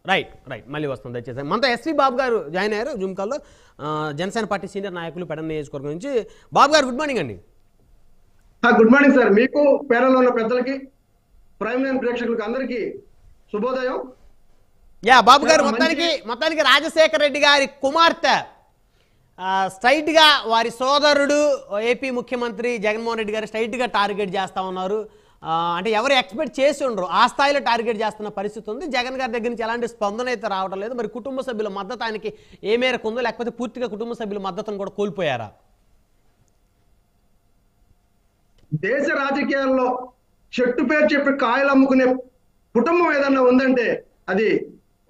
Right right మళ్ళీ వస్తుంది దయచేసి. మనతో ఎస్వి బాబు గారు జాయిన్ అయ్యారు జూమ్ కాల్లో. జనసేన పార్టీ సీనియర్ నాయకులు పెడన నియోజకవర్గం నుంచి. బాబు గారు గుడ్ మార్నింగ్ అండి. Good morning sir. మీకు పేరలో ఉన్న పెద్దలకి, ప్రైమ్ లైన్ ప్రేక్షకులకు అందరికీ శుభోదయం. బాబు గారు, మొత్తానికి రాజశేఖర రెడ్డి గారి కుమార్తె స్ట్రైట్గా వారి సోదరుడు ఏపీ ముఖ్యమంత్రి జగన్మోహన్ రెడ్డి గారు స్ట్రైట్గా టార్గెట్ చేస్తూ ఉన్నారు. అంటే ఎవరు ఎక్స్పెక్ట్ చేసి ఉండరు, ఆ స్థాయిలో టార్గెట్ చేస్తున్న పరిస్థితి ఉంది. జగన్ గారి దగ్గర నుంచి ఎలాంటి స్పందన అయితే రావడం లేదు. మరి కుటుంబ సభ్యుల మద్దతు ఆయనకి ఏ మేరకు ఉందో, లేకపోతే పూర్తిగా కుటుంబ సభ్యుల మద్దతును కూడా కోల్పోయారా? దేశ రాజకీయాల్లో చెట్టు పేరు చెప్పి కాయలు అమ్ముకునే కుటుంబం ఏదన్నా ఉందంటే అది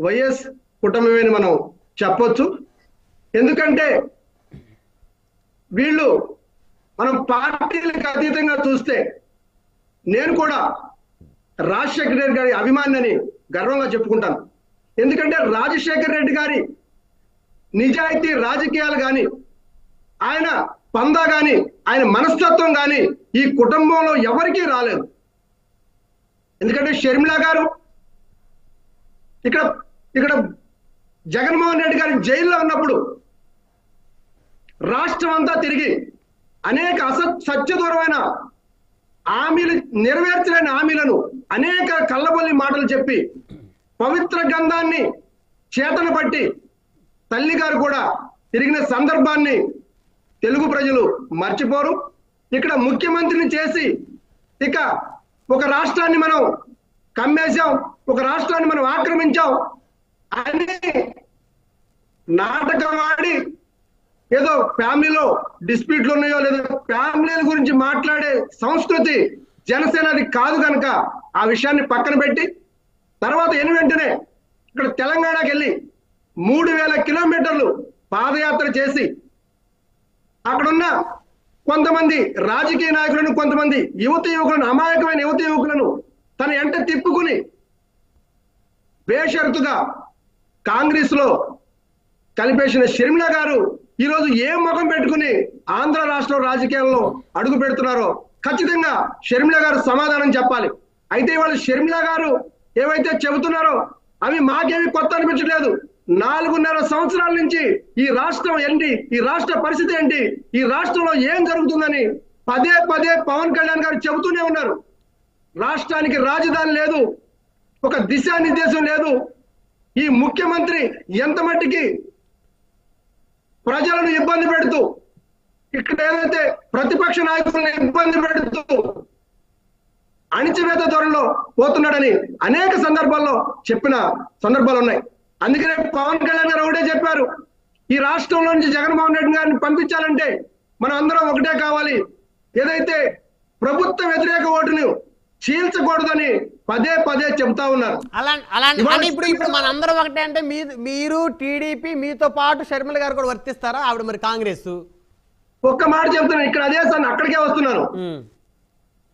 వైఎస్ కుటుంబమేని మనం చెప్పొచ్చు. ఎందుకంటే వీళ్ళు మనం పార్టీలకు అతీతంగా చూస్తే, నేను కూడా రాజశేఖర రెడ్డి గారి అభిమాని అని గర్వంగా చెప్పుకుంటాను. ఎందుకంటే రాజశేఖర రెడ్డి గారి నిజాయితీ రాజకీయాలు కానీ, ఆయన పందా కానీ, ఆయన మనస్తత్వం కానీ ఈ కుటుంబంలో ఎవరికీ రాలేదు. ఎందుకంటే షర్మిల గారు ఇక్కడ జగన్మోహన్ రెడ్డి గారి జైల్లో ఉన్నప్పుడు రాష్ట్రం అంతా తిరిగి అనేక సత్యదూరమైన హామీలు, నెరవేర్చలేని హామీలను, అనేక కళ్ళబొల్లి మాటలు చెప్పి పవిత్ర గంధాన్ని చేతన పట్టి తల్లి గారు కూడా తిరిగిన సందర్భాన్ని తెలుగు ప్రజలు మర్చిపోరు. ఇక్కడ ముఖ్యమంత్రిని చేసి ఇక ఒక రాష్ట్రాన్ని మనం కమ్మేశాం, ఒక రాష్ట్రాన్ని మనం ఆక్రమించాం అని నాటకం ఆడి ఏదో ఫ్యామిలీలో డిస్ప్యూట్లు ఉన్నాయో లేదో ఫ్యామిలీల గురించి మాట్లాడే సంస్కృతి జనసేనది కాదు కనుక ఆ విషయాన్ని పక్కన పెట్టి, తర్వాత వెంటనే ఇక్కడ తెలంగాణకి వెళ్ళి 3000 కిలోమీటర్లు పాదయాత్ర చేసి అక్కడున్న కొంతమంది రాజకీయ నాయకులను, కొంతమంది యువకులను, అమాయకమైన యువకులను తన ఎంట తిప్పుకుని బేషరతుగా కాంగ్రెస్ లో కలిపేసిన షర్మిల గారు ఈరోజు ఏ ముఖం పెట్టుకుని ఆంధ్ర రాష్ట్ర రాజకీయాల్లో అడుగు పెడుతున్నారో ఖచ్చితంగా షర్మిల గారు సమాధానం చెప్పాలి. అయితే ఇవాళ షర్మిల గారు ఏవైతే చెబుతున్నారో అవి మాకేమి కొత్త అనిపించలేదు. 4.5 సంవత్సరాల నుంచి ఈ రాష్ట్రం ఏంటి, ఈ రాష్ట్ర పరిస్థితి ఏంటి, ఈ రాష్ట్రంలో ఏం జరుగుతుందని పదే పవన్ కళ్యాణ్ గారు చెబుతూనే ఉన్నారు. రాష్ట్రానికి రాజధాని లేదు, ఒక దిశానిర్దేశం లేదు. ఈ ముఖ్యమంత్రి ఎంత మట్టికి ప్రజలను ఇబ్బంది పెడుతూ, ఇక్కడ ఏదైతే ప్రతిపక్ష నాయకులను ఇబ్బంది పెడుతూ అణిచివేత ధోరణిలో పోతున్నాడని అనేక సందర్భాల్లో చెప్పిన సందర్భాలు ఉన్నాయి. అందుకనే పవన్ కళ్యాణ్ గారు ఒకటే చెప్పారు, ఈ రాష్ట్రంలో నుంచి జగన్మోహన్ రెడ్డి గారిని పంపించాలంటే మనం అందరం ఒకటే కావాలి, ఏదైతే ప్రభుత్వ వ్యతిరేక ఓటును చీల్చకూడదని పదే చెబుతా ఉన్నారు. ఇప్పుడు మనందరం ఒకటే అంటే మీరు టీడీపీ, మీతో పాటు షర్మిల గారు కూడా వర్తిస్తారా? ఆవిడ మరి కాంగ్రెస్. ఒక్క మాట చెప్తున్నాను, ఇక్కడ అదే సార్ అక్కడికే వస్తున్నాను.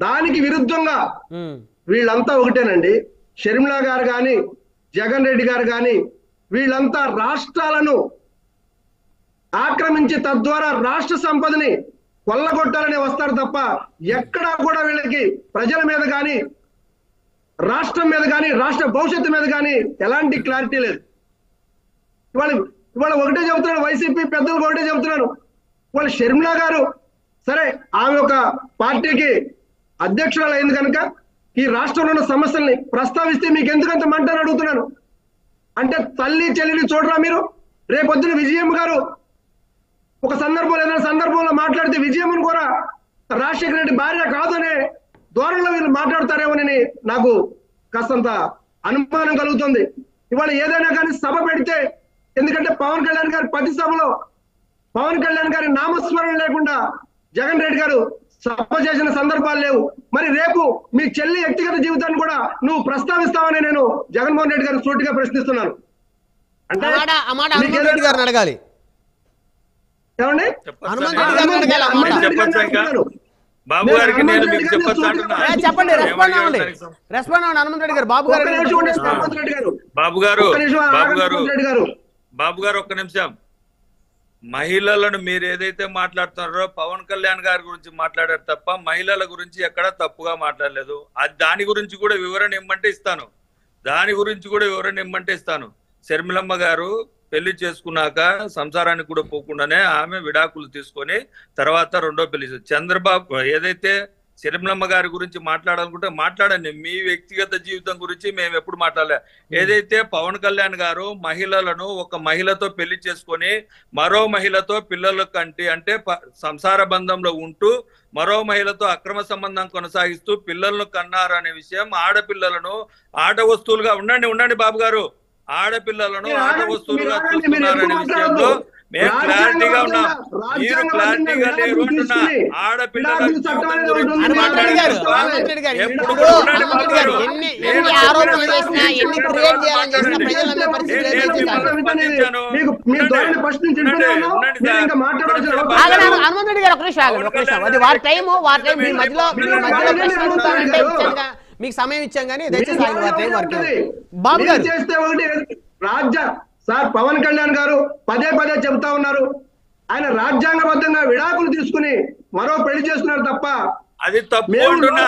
దానికి విరుద్ధంగా వీళ్ళంతా ఒకటేనండి. షర్మిల గారు కానీ, జగన్ రెడ్డి గారు కానీ వీళ్ళంతా రాష్ట్రాలను ఆక్రమించి తద్వారా రాష్ట్ర సంపదని కొల్లగొట్టాలని వస్తారు తప్ప ఎక్కడా కూడా వీళ్ళకి ప్రజల మీద కానీ, రాష్ట్రం మీద కానీ, రాష్ట్ర భవిష్యత్తు మీద కానీ ఎలాంటి క్లారిటీ లేదు. ఇవాళ ఒకటే చెబుతున్నాను, వైసీపీ పెద్దలకు ఒకటే చెబుతున్నాను, వాళ్ళ షర్మిల గారు సరే ఆమె ఒక పార్టీకి అధ్యక్షురాలు అయింది కనుక ఈ రాష్ట్రంలో ఉన్న సమస్యల్ని ప్రస్తావిస్తే మీకు ఎందుకంత మంటని అడుగుతున్నాను. అంటే తల్లి చెల్లిని చూడరా మీరు? రేపొద్దున విజయమ్మ గారు ఒక సందర్భంలో ఏదైనా సందర్భంలో మాట్లాడితే విజయమ్మను కూడా రాజశేఖర రెడ్డి భార్య కాదనే ధోరణిలో వీళ్ళు మాట్లాడతారేమోనని నాకు కాస్తంత అనుమానం కలుగుతుంది. ఇవాళ ఏదైనా కానీ సభ పెడితే, ఎందుకంటే పవన్ కళ్యాణ్ గారి ప్రతి సభలో పవన్ కళ్యాణ్ గారి నామస్మరణ లేకుండా జగన్ రెడ్డి గారు సభ చేసిన సందర్భాలు లేవు. మరి రేపు మీ చెల్లి వ్యక్తిగత జీవితాన్ని కూడా నువ్వు ప్రస్తావిస్తావని నేను జగన్మోహన్ రెడ్డి గారిని సూటిగా ప్రశ్నిస్తున్నాను. అంటే అడగాలి ఏమండి, బాబు గారికి నేను మీకు చెప్పండి, రెస్పాండ్ అవ్వండి హనుమంత్ రెడ్డి గారు. బాబు గారు ఒక్క నిమిషం. మహిళలను మీరు ఏదైతే మాట్లాడుతున్నారో పవన్ కళ్యాణ్ గారి గురించి మాట్లాడారు తప్ప మహిళల గురించి ఎక్కడా తప్పుగా మాట్లాడలేదు. అది దాని గురించి కూడా వివరణ ఇమ్మంటే ఇస్తాను. దాని గురించి కూడా వివరణ ఇమ్మంటే ఇస్తాను. శర్మిలమ్మ గారు పెళ్లి చేసుకున్నాక సంసారానికి కూడా పోకుండానే ఆమె విడాకులు తీసుకొని తర్వాత రెండో పెళ్లి చంద్రబాబు ఏదైతే శర్మిలమ్మ గారి గురించి మాట్లాడాలనుకుంటే మాట్లాడండి. మీ వ్యక్తిగత జీవితం గురించి మేము ఎప్పుడు మాట్లాడలే. ఏదైతే పవన్ కళ్యాణ్ గారు మహిళలను ఒక మహిళతో పెళ్లి చేసుకొని మరో మహిళతో పిల్లల కంటే అంటే సంసార బంధంలో ఉంటూ మరో మహిళతో అక్రమ సంబంధం కొనసాగిస్తూ పిల్లలను కన్నారనే విషయం, ఆడపిల్లలను ఆట వస్తువులుగా ఉండండి బాబు గారు, ఆడపిల్లలను ఆట వస్తువులుగా చూస్తున్నారనే విషయంలో మేము క్లారిటీగా ఉన్నాం. మీరు క్లారిటీగా లేరు అంటున్నా. ఆడపిల్లల హనుమంతరెడ్డి గారు ఒక నిమిషం, అది వారి టైం మీ మధ్యలో మీకు సమయం ఇచ్చాం కానీ దయచేసి ఆయన టైం వరకు. బాబు గారు చేస్తే ఒకటి రాజ్య సార్ పవన్ కళ్యాణ్ గారు పదే చెబుతా ఉన్నారు, ఆయన రాజ్యాంగబద్ధంగా విడాకులు తీసుకుని మరో పెళ్లి చేస్తున్నారు తప్ప అది తప్పు అంటున్నా.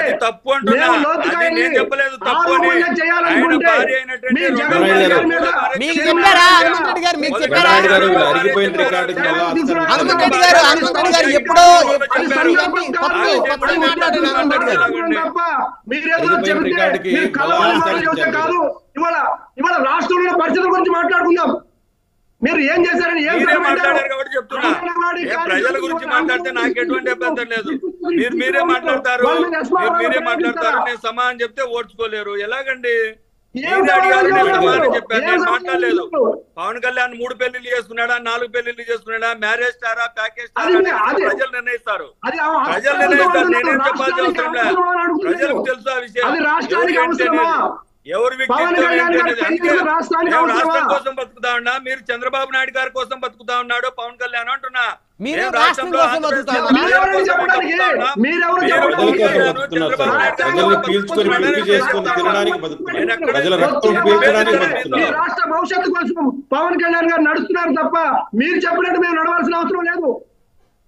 అది తప్పు అంటున్నా. అది నేను చెప్పలేదు తప్పు అని. ఆయన భార్య అయినటువంటి మీకు చెప్పారా హనుమంతరెడ్డి గారు? మీకు చెప్పారా హనుమంతరెడ్డి గారు? ఎప్పుడో మాట్లాడారు హనుమంతరెడ్డి గారు. ఇవాళ రాష్ట్రంలో పరిస్థితుల గురించి మాట్లాడుకుందాం. మీరు ఏం చేశారని మాట్లాడారు కాబట్టి చెప్తున్నా. ప్రజల గురించి మాట్లాడితే నాకు ఎటువంటి అభ్యంతరం లేదు. మీరే మాట్లాడతారు. నేను సమాధానం చెప్తే ఓడ్చుకోలేరు. ఎలాగండి? మీరే అడిగారు, నేను సమాధానం చెప్పాను. నేను మాట్లాడలేదు. పవన్ కళ్యాణ్ 3 పెళ్లిళ్ళు చేసుకున్నాడా, 4 పెళ్లిళ్ళు చేసుకున్నాడా, మ్యారేజ్ స్టారా, ప్యాకేజ్ స్టారా ప్రజలు నిర్ణయిస్తారు. నేనేం చెప్పాల్సిన అవసరం లేదు. ప్రజలకు తెలుసు ఆ విషయం. ఎవరు రాష్ట్రం కోసం బతుకుతా ఉన్నా, మీరు చంద్రబాబు నాయుడు గారి కోసం బతుకుతా ఉన్నాడు పవన్ కళ్యాణ్ అంటున్నా. రాష్ట్ర భవిష్యత్తు కోసం పవన్ కళ్యాణ్ గారు నడుస్తున్నారు తప్ప మీరు చెప్పినట్టు మేము నడవాల్సిన అవసరం లేదు.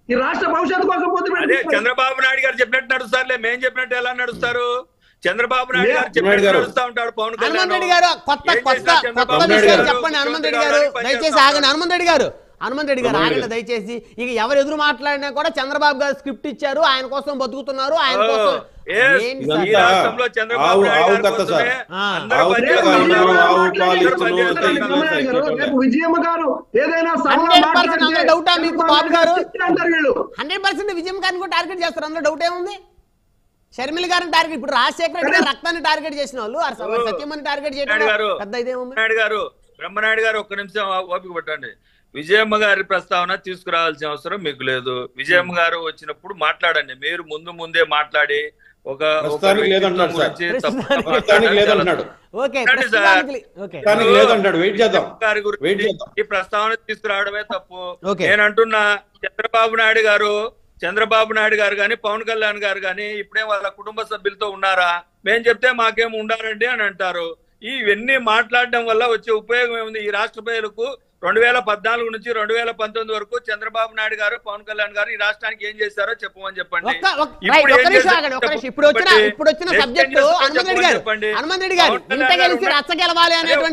ఈ రాష్ట్ర భవిష్యత్తు కోసం అదే చంద్రబాబు నాయుడు గారు చెప్పినట్టు నడుస్తారులే. మేము చెప్పినట్టు ఎలా నడుస్తారు? చంద్రబాబు నాయుడు గారు చెప్పినట్టు నడుస్తా ఉంటాడు పవన్ కళ్యాణ్. హనుమంతరెడ్డి గారు కొత్త విషయాలు చెప్పండి. హనుమంతరెడ్డి గారు దయచేసి ఆగండి. హనుమంతరెడ్డి గారు ఆగండి దయచేసి. ఇక ఎవరు ఎదురు మాట్లాడినా కూడా చంద్రబాబు గారు స్క్రిప్ట్ ఇచ్చారు, ఆయన కోసం బతుకుతున్నారు, ఆయన కోసం. విజయమ్మ గారు ఏదైనా 100% డౌటా మీకు బాబు గారు? 100% విజయమ్మ గారిని కూడా టార్గెట్ చేస్తారు, అందులో డౌట్ ఏముంది? షర్మిల గారిని టార్గెట్, ఇప్పుడు రాజశేఖర రెడ్డి గారు రక్తాన్ని టార్గెట్ చేసిన వాళ్ళు సత్యమని టార్గెట్ చేయడం పెద్ద ఇదేముంది? బ్రహ్మనాయుడు గారు ఒక్క నిమిషం ఓపిక పట్టండి. విజయమ్మ గారి ప్రస్తావన తీసుకురావాల్సిన అవసరం మీకు లేదు. విజయమ్మ గారు వచ్చినప్పుడు మాట్లాడండి. మీరు ముందే మాట్లాడి ఒక ఈ ప్రస్తావన తీసుకురావడమే తప్పు. నేనంటున్నా చంద్రబాబు నాయుడు గారు కానీ పవన్ కళ్యాణ్ గారు కానీ ఇప్పుడే వాళ్ళ కుటుంబ సభ్యులతో ఉన్నారా? మేము చెప్తే మాకేం ఉండాలండి అని అంటారు. ఇవన్నీ మాట్లాడడం వల్ల వచ్చే ఉపయోగం ఏముంది? ఈ రాష్ట్ర ప్రజలకు 2014 నుంచి 2019 వరకు చంద్రబాబు నాయుడు గారు పవన్ కళ్యాణ్ గారు ఈ రాష్ట్రానికి ఏం చేశారో చెప్పమని చెప్పండి. ఇప్పుడు వచ్చిన సబ్జెక్టు హనుమంతరెడ్డి గారు ఇంత కలిసి రచ్చ గెలవాలి అనేటువంటి